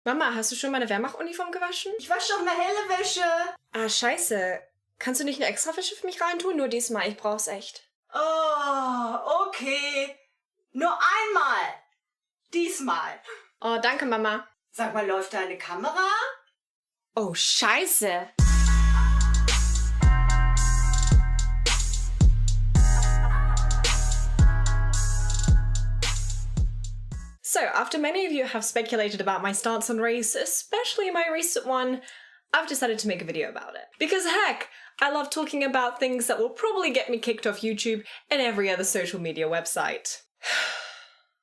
Mama, hast du schon meine Wehrmachtuniform gewaschen? Ich wasche doch mal helle Wäsche. Ah, scheiße. Kannst du nicht eine extra Wäsche für mich reintun? Nur diesmal, ich brauch's echt. Oh, okay. Nur einmal. Diesmal. Oh, danke, Mama. Sag mal, läuft deine Kamera? Oh, scheiße. So, after many of you have speculated about my stance on race, especially my recent one, I've decided to make a video about it. Because heck, I love talking about things that will probably get me kicked off YouTube and every other social media website.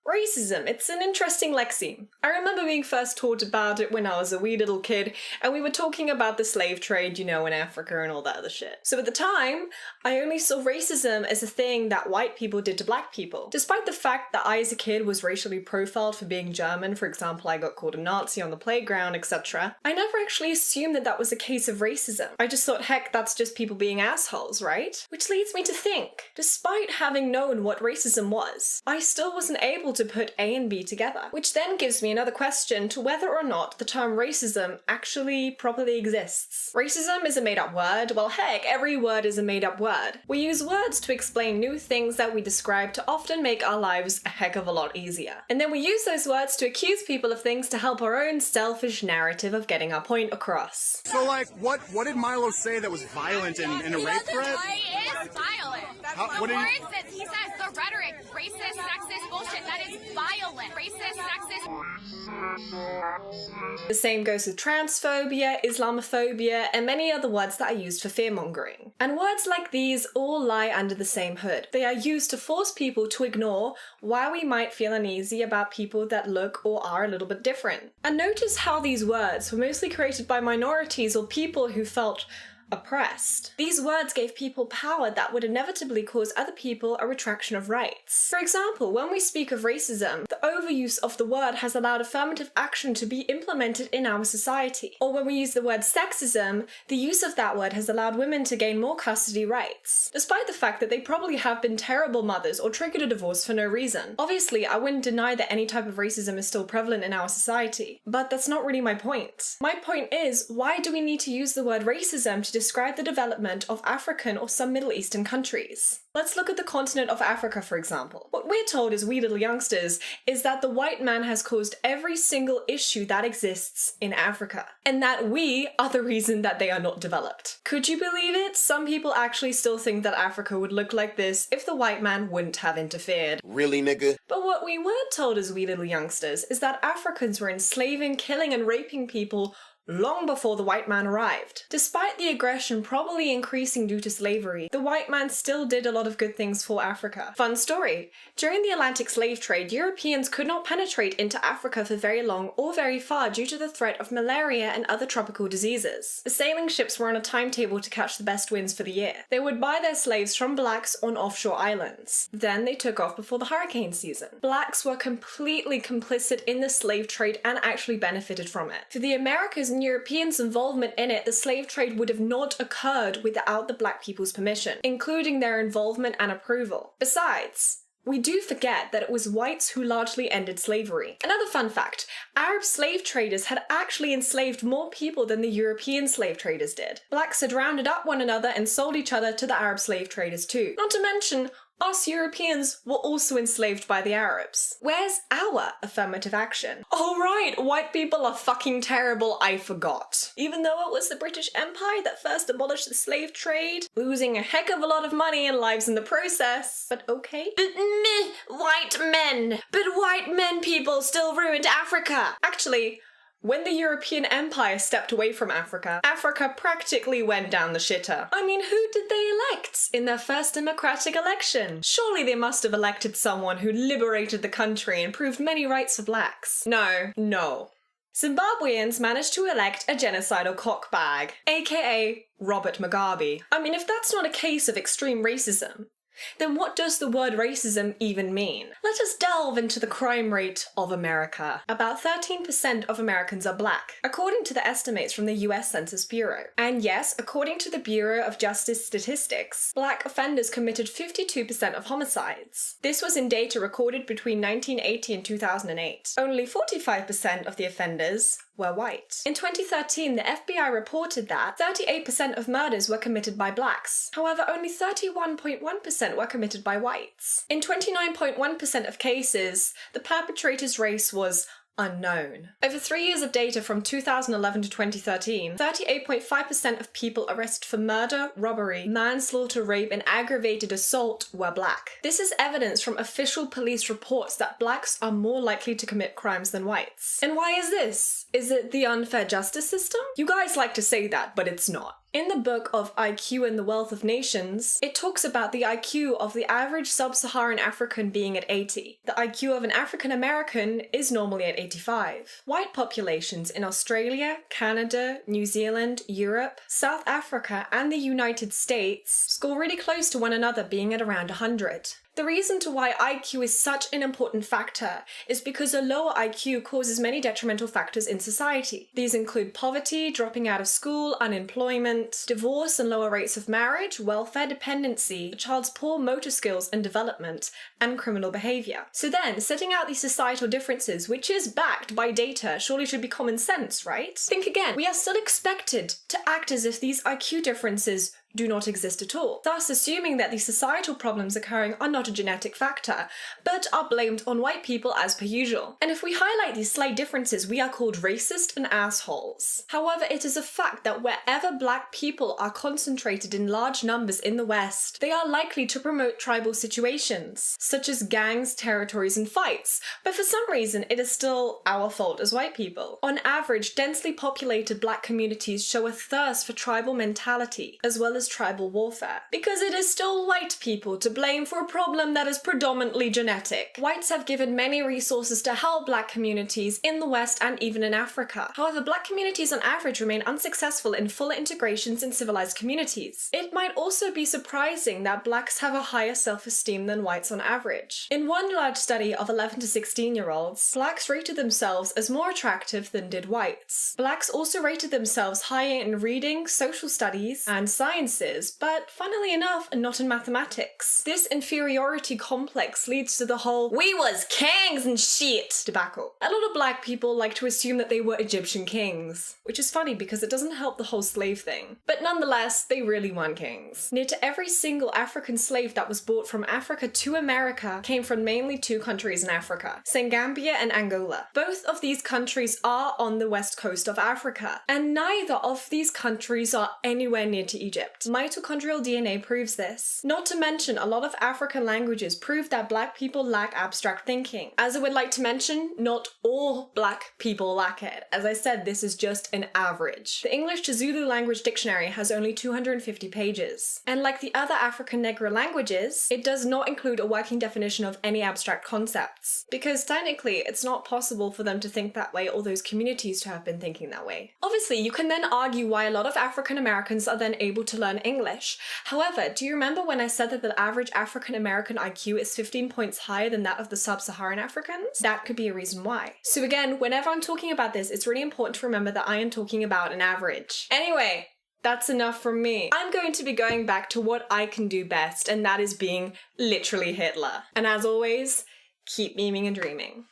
Racism, it's an interesting lexeme. I remember being first taught about it when I was a wee little kid, and we were talking about the slave trade, you know, in Africa and all that other shit. So at the time, I only saw racism as a thing that white people did to black people. Despite the fact that I as a kid was racially profiled for being German, for example, I got called a Nazi on the playground, etc., I never actually assumed that that was a case of racism. I just thought, heck, that's just people being assholes, right? Which leads me to think, despite having known what racism was, I still wasn't able to put A and B together. Which then gives me another question to whether or not the term racism actually properly exists. Racism is a made-up word. Well, heck, every word is a made-up word. We use words to explain new things that we describe to often make our lives a heck of a lot easier. And then we use those words to accuse people of things to help our own selfish narrative of getting our point across. So, like, what did Milo say that was violent in a rape threat? It is violent. The words that he says, the rhetoric, racist, sexist bullshit, that is violent. Racist, sexist. The same goes with transphobia, Islamophobia, and many other words that are used for fear-mongering. And words like these all lie under the same hood. They are used to force people to ignore why we might feel uneasy about people that look or are a little bit different. And notice how these words were mostly created by minorities or people who felt oppressed. These words gave people power that would inevitably cause other people a retraction of rights. For example, when we speak of racism, the overuse of the word has allowed affirmative action to be implemented in our society. Or when we use the word sexism, the use of that word has allowed women to gain more custody rights, despite the fact that they probably have been terrible mothers or triggered a divorce for no reason. Obviously, I wouldn't deny that any type of racism is still prevalent in our society, but that's not really my point. My point is, why do we need to use the word racism to describe the development of African or some Middle Eastern countries? Let's look at the continent of Africa, for example. What we're told as wee little youngsters is that the white man has caused every single issue that exists in Africa, and that we are the reason that they are not developed. Could you believe it? Some people actually still think that Africa would look like this if the white man wouldn't have interfered. Really, nigga? But what we weren't told as wee little youngsters is that Africans were enslaving, killing, and raping people long before the white man arrived. Despite the aggression probably increasing due to slavery, the white man still did a lot of good things for Africa. Fun story. During the Atlantic slave trade, Europeans could not penetrate into Africa for very long or very far due to the threat of malaria and other tropical diseases. The sailing ships were on a timetable to catch the best winds for the year. They would buy their slaves from blacks on offshore islands. Then they took off before the hurricane season. Blacks were completely complicit in the slave trade and actually benefited from it. For the Americas and Europeans' involvement in it, the slave trade would have not occurred without the black people's permission, including their involvement and approval. Besides, we do forget that it was whites who largely ended slavery. Another fun fact, Arab slave traders had actually enslaved more people than the European slave traders did. Blacks had rounded up one another and sold each other to the Arab slave traders too. Not to mention, us Europeans were also enslaved by the Arabs. Where's our affirmative action? Oh right, white people are fucking terrible, I forgot. Even though it was the British Empire that first abolished the slave trade, losing a heck of a lot of money and lives in the process. But okay. But white men people still ruined Africa. Actually, when the European Empire stepped away from Africa, Africa practically went down the shitter. I mean, who did they elect in their first democratic election? Surely they must have elected someone who liberated the country and proved many rights for blacks. No. Zimbabweans managed to elect a genocidal cockbag, aka Robert Mugabe. I mean, if that's not a case of extreme racism, then what does the word racism even mean? Let us delve into the crime rate of America. About 13% of Americans are black, according to the estimates from the US Census Bureau. And yes, according to the Bureau of Justice Statistics, black offenders committed 52% of homicides. This was in data recorded between 1980 and 2008. Only 45% of the offenders were white. In 2013, the FBI reported that 38% of murders were committed by blacks. However, only 31.1% were committed by whites. In 29.1% of cases, the perpetrator's race was unknown. Over 3 years of data from 2011 to 2013, 38.5% of people arrested for murder, robbery, manslaughter, rape, and aggravated assault were black. This is evidence from official police reports that blacks are more likely to commit crimes than whites. And why is this? Is it the unfair justice system? You guys like to say that, but it's not. In the book of IQ and the Wealth of Nations, it talks about the IQ of the average sub-Saharan African being at 80. The IQ of an African American is normally at 85. White populations in Australia, Canada, New Zealand, Europe, South Africa, and the United States score really close to one another, being at around 100. The reason to why IQ is such an important factor is because a lower IQ causes many detrimental factors in society. These include poverty, dropping out of school, unemployment, divorce and lower rates of marriage, welfare dependency, a child's poor motor skills and development, and criminal behavior. So then, setting out these societal differences, which is backed by data, surely should be common sense, right? Think again, we are still expected to act as if these IQ differences do not exist at all, thus assuming that the societal problems occurring are not a genetic factor, but are blamed on white people as per usual. And if we highlight these slight differences, we are called racist and assholes. However, it is a fact that wherever black people are concentrated in large numbers in the West, they are likely to promote tribal situations, such as gangs, territories, and fights, but for some reason it is still our fault as white people. On average, densely populated black communities show a thirst for tribal mentality, as well as tribal warfare, because it is still white people to blame for a problem that is predominantly genetic. Whites have given many resources to help black communities in the West and even in Africa. However, black communities on average remain unsuccessful in full integrations in civilized communities. It might also be surprising that blacks have a higher self-esteem than whites on average. In one large study of 11 to 16-year-olds, blacks rated themselves as more attractive than did whites. Blacks also rated themselves higher in reading, social studies, and science, but funnily enough, not in mathematics. This inferiority complex leads to the whole "we was kings and shit" debacle. A lot of black people like to assume that they were Egyptian kings, which is funny because it doesn't help the whole slave thing. But nonetheless, they really weren't kings. Near to every single African slave that was brought from Africa to America came from mainly two countries in Africa, Senegambia and Angola. Both of these countries are on the west coast of Africa, and neither of these countries are anywhere near to Egypt. Mitochondrial DNA proves this. Not to mention, a lot of African languages prove that black people lack abstract thinking. As I would like to mention, not all black people lack it. As I said, this is just an average. The English to Zulu language dictionary has only 250 pages. And like the other African Negro languages, it does not include a working definition of any abstract concepts, because technically it's not possible for them to think that way or those communities to have been thinking that way. Obviously, you can then argue why a lot of African Americans are then able to learn English. However, do you remember when I said that the average African American IQ is 15 points higher than that of the sub-Saharan Africans? That could be a reason why. So again, whenever I'm talking about this, it's really important to remember that I am talking about an average. Anyway, that's enough from me. I'm going to be going back to what I can do best, and that is being literally Hitler. And as always, keep memeing and dreaming.